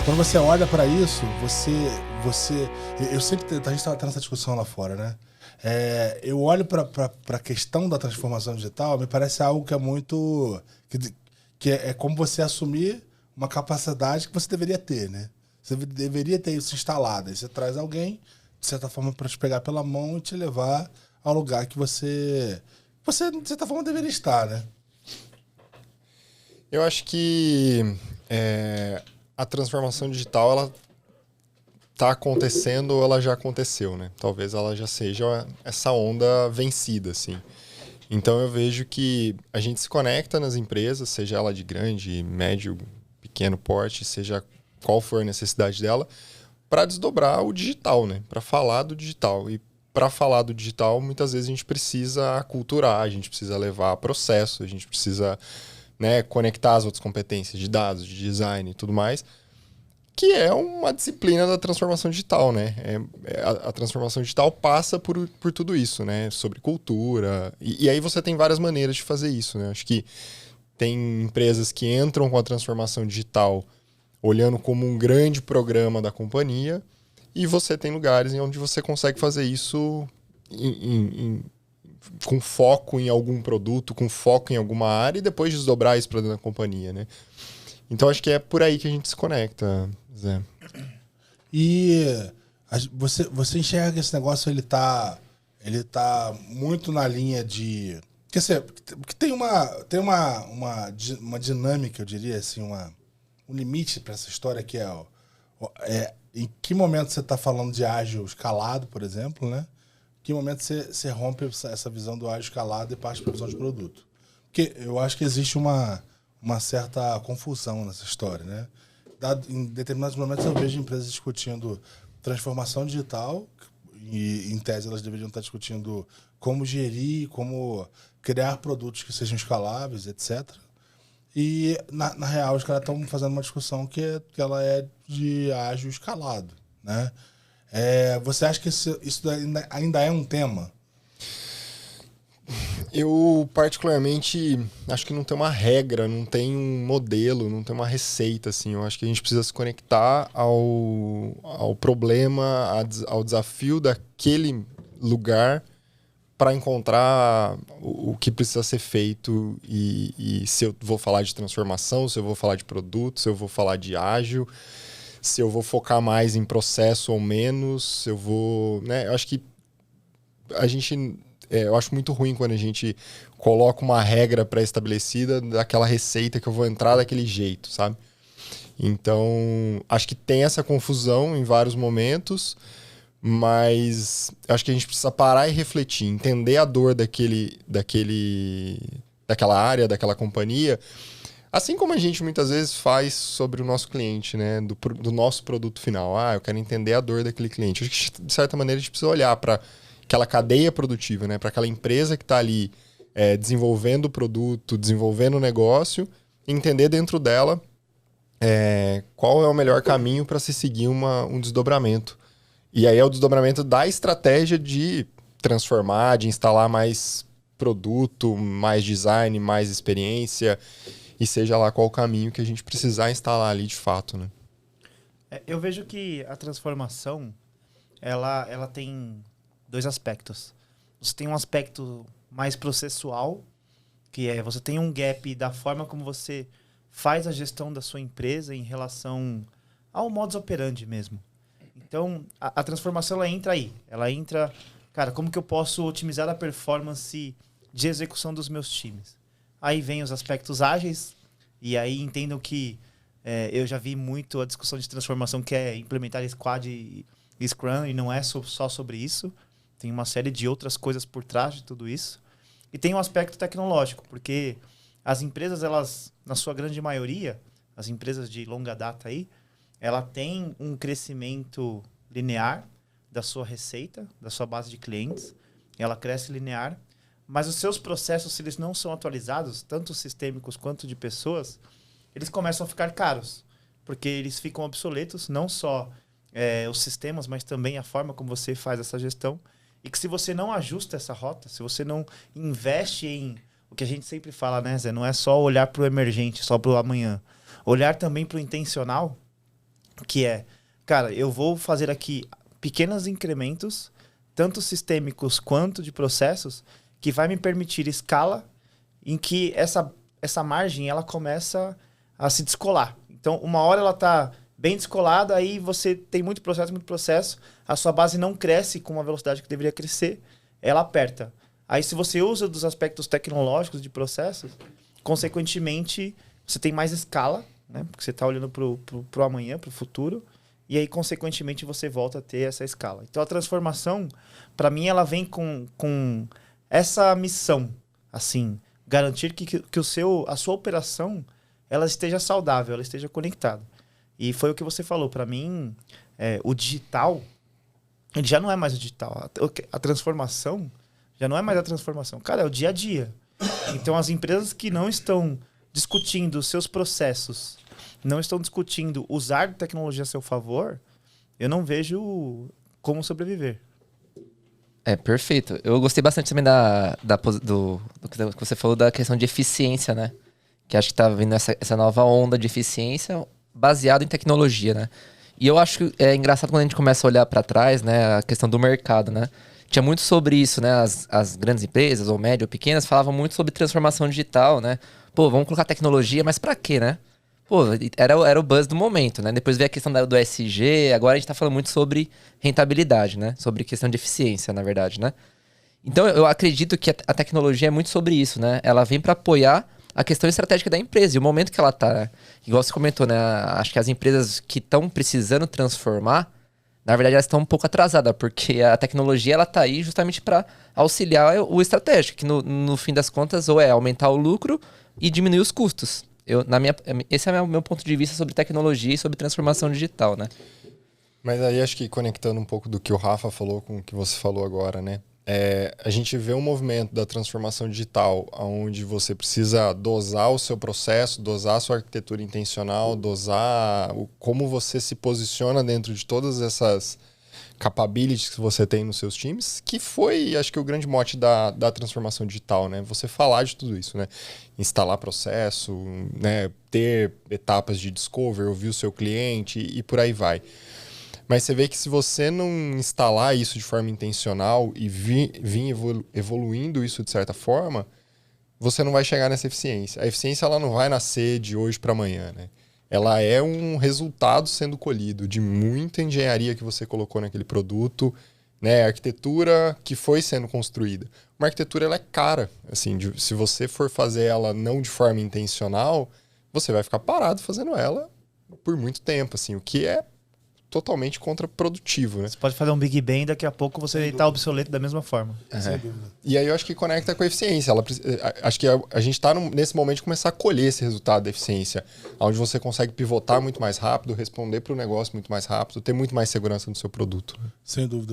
Quando você olha para isso, você, eu sempre, a gente tá nessa discussão lá fora, né? Eu olho para a questão da transformação digital, me parece algo que é muito, que é como você assumir uma capacidade que você deveria ter, né? Você deveria ter isso instalado. Aí você traz alguém, de certa forma, para te pegar pela mão e te levar ao lugar que você de certa forma, deveria estar, né? Eu acho que a transformação digital, ela tá acontecendo ou ela já aconteceu, né? Talvez ela já seja essa onda vencida, assim. Então eu vejo que a gente se conecta nas empresas, seja ela de grande, médio, pequeno porte, seja qual for a necessidade dela, para desdobrar o digital, né? Para falar do digital. E para falar do digital, muitas vezes a gente precisa aculturar, a gente precisa levar processo, a gente precisa, né, conectar as outras competências de dados, de design e tudo mais, que é uma disciplina da transformação digital, né? A transformação digital passa por tudo isso, né? Sobre cultura. E aí você tem várias maneiras de fazer isso, né? Acho que tem empresas que entram com a transformação digital olhando como um grande programa da companhia, e você tem lugares onde você consegue fazer isso com foco em algum produto, com foco em alguma área, e depois desdobrar isso para dentro da companhia, né? Então acho que é por aí que a gente se conecta, Zé. E você enxerga esse negócio, ele tá muito na linha de. Quer dizer, que tem uma dinâmica, eu diria assim, um limite para essa história que em que momento você está falando de ágil escalado, por exemplo, né? Em que momento você rompe essa visão do ágil escalado e parte para a visão de produto? Porque eu acho que existe uma certa confusão nessa história, né? Em determinados momentos eu vejo empresas discutindo transformação digital e, em tese, elas deveriam estar discutindo como gerir, como criar produtos que sejam escaláveis, etc. E, na real, os caras estão fazendo uma discussão que ela é de ágil escalado, né? Você acha que isso ainda é um tema? Eu, particularmente, acho que não tem uma regra, não tem um modelo, não tem uma receita, assim. Eu acho que a gente precisa se conectar ao problema, ao desafio daquele lugar para encontrar o que precisa ser feito e se eu vou falar de transformação, se eu vou falar de produto, se eu vou falar de ágil, se eu vou focar mais em processo ou menos, se eu vou... né? Eu acho que a gente... eu acho muito ruim quando a gente coloca uma regra pré-estabelecida daquela receita que eu vou entrar daquele jeito, sabe? Então, acho que tem essa confusão em vários momentos, mas acho que a gente precisa parar e refletir, entender a dor daquela área, daquela companhia, assim como a gente muitas vezes faz sobre o nosso cliente, né? Do nosso produto final. Eu quero entender a dor daquele cliente. Acho que, de certa maneira, a gente precisa olhar para aquela cadeia produtiva, né? Para aquela empresa que está ali desenvolvendo o produto, desenvolvendo o negócio, e entender dentro dela qual é o melhor caminho para se seguir um desdobramento. E aí é o desdobramento da estratégia de transformar, de instalar mais produto, mais design, mais experiência, e seja lá qual o caminho que a gente precisar instalar ali de fato, né? Eu vejo que a transformação, ela tem dois aspectos. Você tem um aspecto mais processual, que é você tem um gap da forma como você faz a gestão da sua empresa em relação ao modus operandi mesmo. Então, a transformação, ela entra aí. Ela entra, cara, como que eu posso otimizar a performance de execução dos meus times? Aí vem os aspectos ágeis, e aí entendam que eu já vi muito a discussão de transformação que é implementar Squad e Scrum, e não é só sobre isso. Tem uma série de outras coisas por trás de tudo isso. E tem um aspecto tecnológico, porque as empresas, elas, na sua grande maioria, as empresas de longa data aí, ela tem um crescimento linear da sua receita, da sua base de clientes. Ela cresce linear, mas os seus processos, se eles não são atualizados, tanto sistêmicos quanto de pessoas, eles começam a ficar caros, porque eles ficam obsoletos, não só os sistemas, mas também a forma como você faz essa gestão. E que se você não ajusta essa rota, se você não investe em... O que a gente sempre fala, né, Zé? Não é só olhar para o emergente, só para o amanhã. Olhar também para o intencional. que é, cara, eu vou fazer aqui pequenos incrementos, tanto sistêmicos quanto de processos, que vai me permitir escala em que essa margem ela começa a se descolar. Então, uma hora ela está bem descolada, aí você tem muito processo, a sua base não cresce com a velocidade que deveria crescer, ela aperta. Aí, se você usa dos aspectos tecnológicos de processos, consequentemente, você tem mais escala, né? Porque você está olhando para o amanhã, para o futuro, e aí, consequentemente, você volta a ter essa escala. Então, a transformação, para mim, ela vem com essa missão, assim, garantir que a sua operação ela esteja saudável, ela esteja conectada. E foi o que você falou. Para mim, o digital, ele já não é mais o digital. A transformação já não é mais a transformação. Cara, é o dia a dia. Então, as empresas que não estão discutindo os seus processos, não estão discutindo usar tecnologia a seu favor, eu não vejo como sobreviver. Perfeito. Eu gostei bastante também do que você falou da questão de eficiência, né? Que acho que tá vindo essa nova onda de eficiência baseada em tecnologia, né? E eu acho que é engraçado quando a gente começa a olhar para trás, né? A questão do mercado, né? Tinha muito sobre isso, né? As grandes empresas, ou médias ou pequenas, falavam muito sobre transformação digital, né? Pô, vamos colocar tecnologia, mas para quê, né? Pô, era o buzz do momento, né? Depois veio a questão do ESG, agora a gente tá falando muito sobre rentabilidade, né? Sobre questão de eficiência, na verdade, né? Então, eu acredito que a tecnologia é muito sobre isso, né? Ela vem para apoiar a questão estratégica da empresa e o momento que ela tá, né? Igual você comentou, né? Acho que as empresas que estão precisando transformar, na verdade, elas estão um pouco atrasadas, porque a tecnologia, ela tá aí justamente para auxiliar o estratégico, que no fim das contas, ou é aumentar o lucro e diminuir os custos. Esse é o meu ponto de vista sobre tecnologia e sobre transformação digital, né? Mas aí acho que conectando um pouco do que o Rafa falou com o que você falou agora, né? A gente vê um movimento da transformação digital onde você precisa dosar o seu processo, dosar a sua arquitetura intencional, dosar como você se posiciona dentro de todas essas capabilities que você tem nos seus times, que foi, acho que, o grande mote da transformação digital, né? Você falar de tudo isso, né? Instalar processo, né? Ter etapas de discover, ouvir o seu cliente e por aí vai. Mas você vê que se você não instalar isso de forma intencional e vir evoluindo isso de certa forma, você não vai chegar nessa eficiência. A eficiência ela não vai nascer de hoje para amanhã, né? Ela é um resultado sendo colhido de muita engenharia que você colocou naquele produto, né? A arquitetura que foi sendo construída. Uma arquitetura ela é cara. Assim, se você for fazer ela não de forma intencional, você vai ficar parado fazendo ela por muito tempo, assim, o que é totalmente contraprodutivo, né? Você pode fazer um Big Bang, daqui a pouco você está obsoleto da mesma forma. Sem dúvida. E aí eu acho que conecta com a eficiência. Acho que a gente está nesse momento de começar a colher esse resultado da eficiência, onde você consegue pivotar muito mais rápido, responder para o negócio muito mais rápido, ter muito mais segurança no seu produto. Sem dúvida.